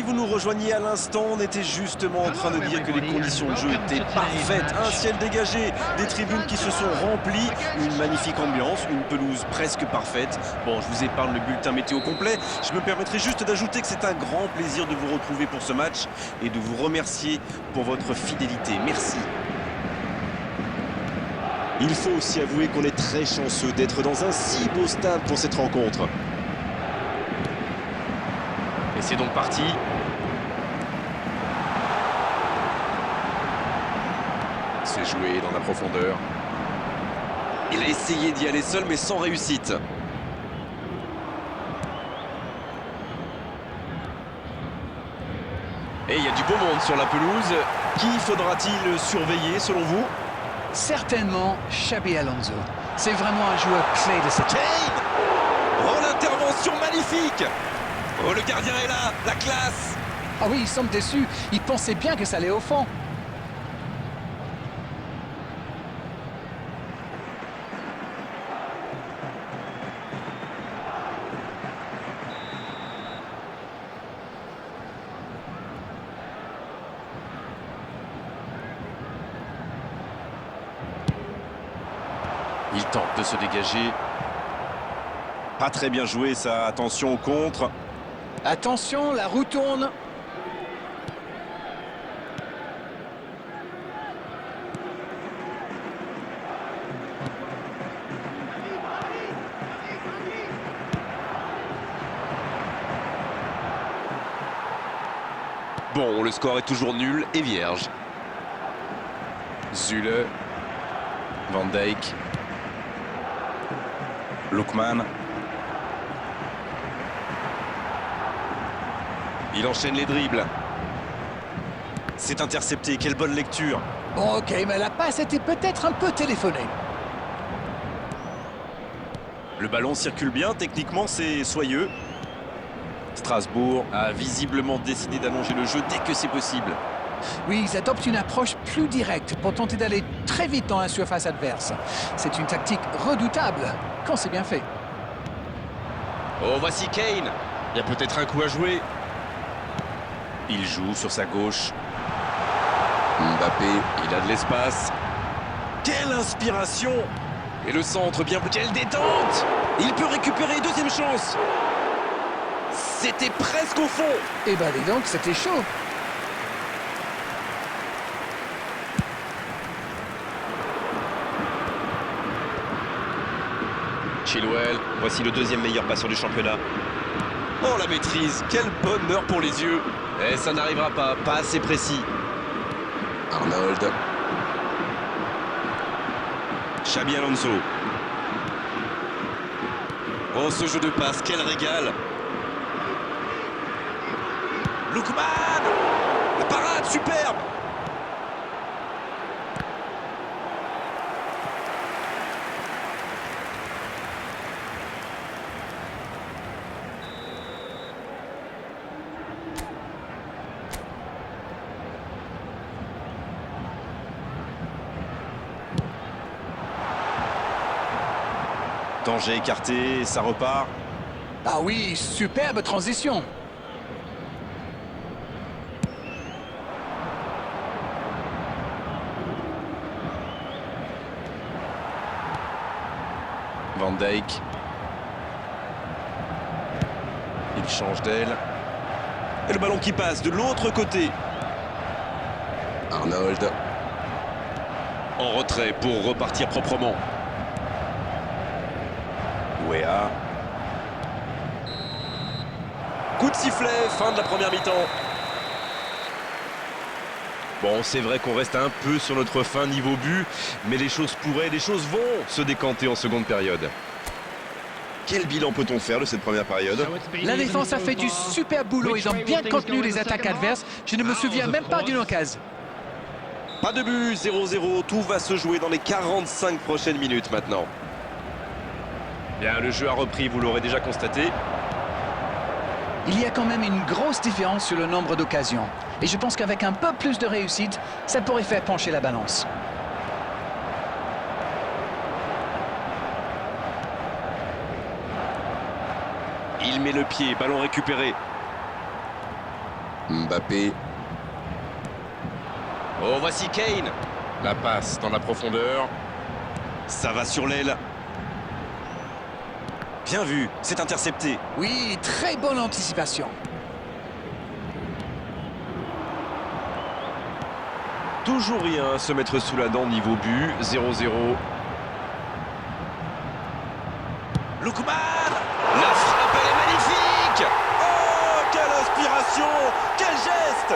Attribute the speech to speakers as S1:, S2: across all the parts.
S1: si vous nous rejoignez à l'instant, on était justement en train de dire que les conditions de jeu étaient parfaites. Un ciel dégagé, des tribunes qui se sont remplies, une magnifique ambiance, une pelouse presque parfaite. Bon, je vous épargne le bulletin météo complet. Je me permettrai juste d'ajouter que c'est un grand plaisir de vous retrouver pour ce match et de vous remercier pour votre fidélité. Merci. Il faut aussi avouer qu'on est très chanceux d'être dans un si beau stade pour cette rencontre. Et c'est donc parti. C'est joué dans la profondeur. Il a essayé d'y aller seul mais sans réussite. Et il y a du beau monde sur la pelouse. Qui faudra-t-il surveiller selon vous?
S2: Certainement Xabi Alonso. C'est vraiment un joueur clé de cette...
S1: Kane! Oh, l'intervention magnifique! Oh, le gardien est là, la classe!
S2: Ah oui, ils sont déçus. Ils pensaient bien que ça allait au fond.
S1: Il tente de se dégager. Pas très bien joué ça, attention au contre.
S2: Attention, la roue tourne.
S1: Bon, le score est toujours nul et vierge. Zule. Van Dijk. Lookman. Il enchaîne les dribbles. C'est intercepté, quelle bonne lecture.
S2: Bon, ok, mais la passe était peut-être un peu téléphonée.
S1: Le ballon circule bien, techniquement c'est soyeux. Strasbourg a visiblement décidé d'allonger le jeu dès que c'est possible.
S2: Oui, ils adoptent une approche plus directe pour tenter d'aller très vite dans la surface adverse. C'est une tactique redoutable quand c'est bien fait.
S1: Oh, voici Kane. Il y a peut-être un coup à jouer. Il joue sur sa gauche. Mbappé, il a de l'espace. Quelle inspiration! Et le centre bien plus... Quelle détente! Il peut récupérer, deuxième chance. C'était presque au fond.
S2: Eh ben dis donc, c'était chaud.
S1: Chilwell, voici le deuxième meilleur passeur du championnat. Oh, la maîtrise, quel bonheur pour les yeux. Et ça n'arrivera pas, pas assez précis. Arnold. Xabi Alonso. Oh, ce jeu de passe, quel régal. Lookman. La parade, superbe. Danger écarté, ça repart.
S2: Ah oui, superbe transition.
S1: Van Dijk. Il change d'aile. Et le ballon qui passe de l'autre côté. Arnold. En retrait pour repartir proprement. Wea. Coup de sifflet, fin de la première mi-temps. Bon, c'est vrai qu'on reste un peu sur notre fin niveau but, mais les choses pourraient, les choses vont se décanter en seconde période. Quel bilan peut-on faire de cette première période?
S2: La défense a fait du super boulot. Ils ont bien contenu les attaques adverses. Je ne me souviens même pas d'une occasion.
S1: Pas de but, 0-0. Tout va se jouer dans les 45 prochaines minutes maintenant. Bien, le jeu a repris, vous l'aurez déjà constaté.
S2: Il y a quand même une grosse différence sur le nombre d'occasions. Et je pense qu'avec un peu plus de réussite, ça pourrait faire pencher la balance.
S1: Il met le pied, ballon récupéré. Mbappé. Oh, voici Kane. La passe dans la profondeur. Ça va sur l'aile. Bien vu, c'est intercepté.
S2: Oui, très bonne anticipation.
S1: Toujours rien à se mettre sous la dent niveau but. 0-0. Lookman. La frappe, elle est magnifique. Oh, quelle inspiration. Quel geste.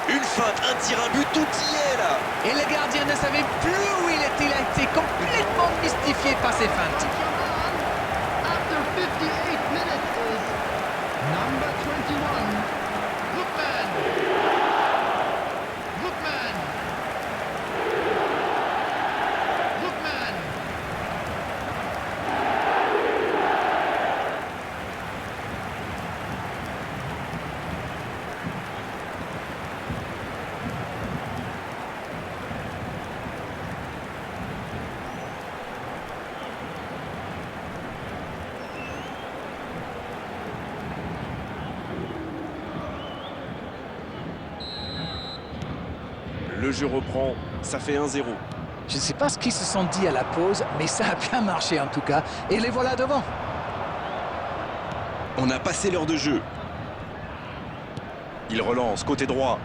S1: Une feinte, un tir, un but, tout y est là.
S2: Et le gardien ne savait plus où il était. Il a été complètement mystifié par ses feintes.
S3: After 58 minutes is number 21, Lookman. Lookman. Lookman.
S1: Le jeu reprend, ça fait 1-0.
S2: Je ne sais pas ce qu'ils se sont dit à la pause, mais ça a bien marché en tout cas. Et les voilà devant.
S1: On a passé l'heure de jeu. Il relance, côté droit.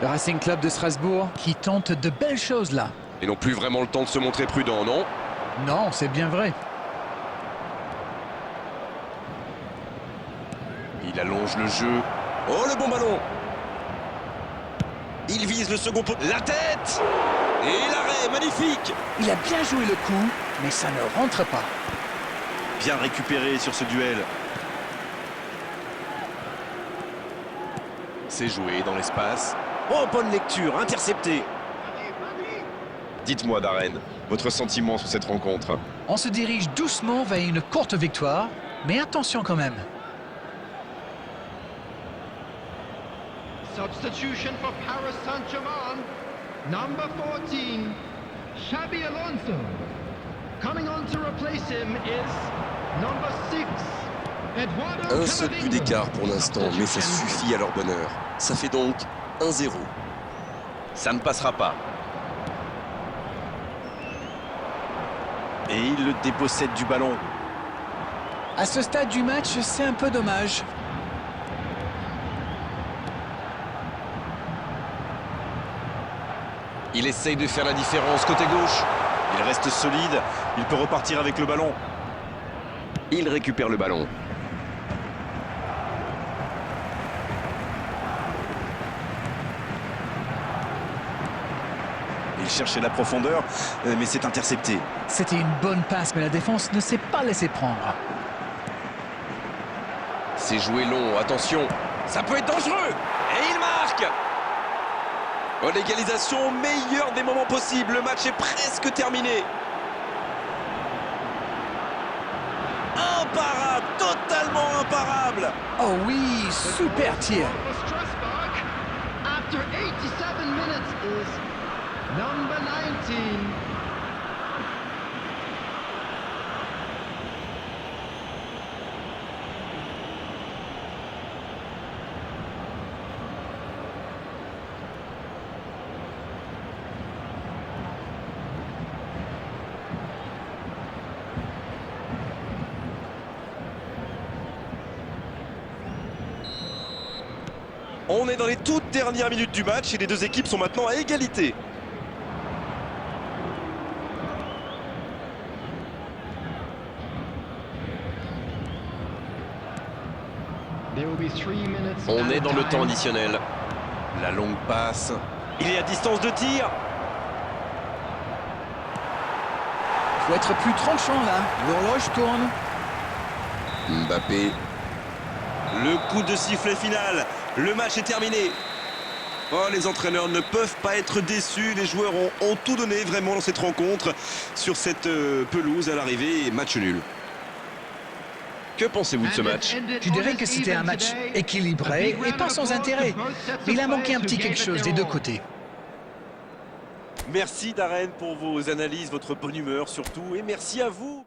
S2: Le Racing Club de Strasbourg qui tente de belles choses là.
S1: Ils n'ont plus vraiment le temps de se montrer prudents, non?
S2: Non, c'est bien vrai.
S1: Il allonge le jeu. Oh, le bon ballon. Il vise le second poteau. La tête. Et l'arrêt, magnifique.
S2: Il a bien joué le coup, mais ça ne rentre pas.
S1: Bien récupéré sur ce duel. C'est joué dans l'espace. Oh, bonne lecture, intercepté. Dites-moi, Darren, votre sentiment sur cette rencontre?
S2: On se dirige doucement vers une courte victoire, mais attention quand même.
S3: Substitution for Paris Saint-Germain, number 14, Xabi Alonso. Coming on to replace him is number 6, Eduardo
S1: Un seul but d'écart pour l'instant, mais ça suffit à leur bonheur. Ça fait donc 1-0. Ça ne passera pas. Et il le dépossède du ballon.
S2: À ce stade du match, c'est un peu dommage.
S1: Il essaye de faire la différence côté gauche. Il reste solide. Il peut repartir avec le ballon. Il récupère le ballon. Il cherchait la profondeur, mais c'est intercepté.
S2: C'était une bonne passe, mais la défense ne s'est pas laissée prendre.
S1: C'est joué long, attention. Ça peut être dangereux. Et il marque. Oh, l'égalisation, meilleur des moments possibles. Le match est presque terminé. Imparable, totalement imparable.
S2: Oh oui, super tir.
S3: for Strasbourg. After 87 minutes is number 19.
S1: On est dans les toutes dernières minutes du match et les deux équipes sont maintenant à égalité.
S3: There will be 3 minutes.
S1: On est dans le
S3: added
S1: temps
S3: time.
S1: additionnel. La longue passe. Il est à distance de tir.
S2: Faut être plus tranchant là. L'horloge tourne.
S1: Mbappé. Le coup de sifflet final. Le match est terminé. Oh, les entraîneurs ne peuvent pas être déçus. Les joueurs ont tout donné vraiment dans cette rencontre. Sur cette pelouse à l'arrivée, match nul. Que pensez-vous de ce match?
S2: Je dirais que c'était un match équilibré et pas sans intérêt. Mais il a manqué un petit quelque chose des deux côtés.
S1: Merci Darren pour vos analyses, votre bonne humeur surtout, et merci à vous.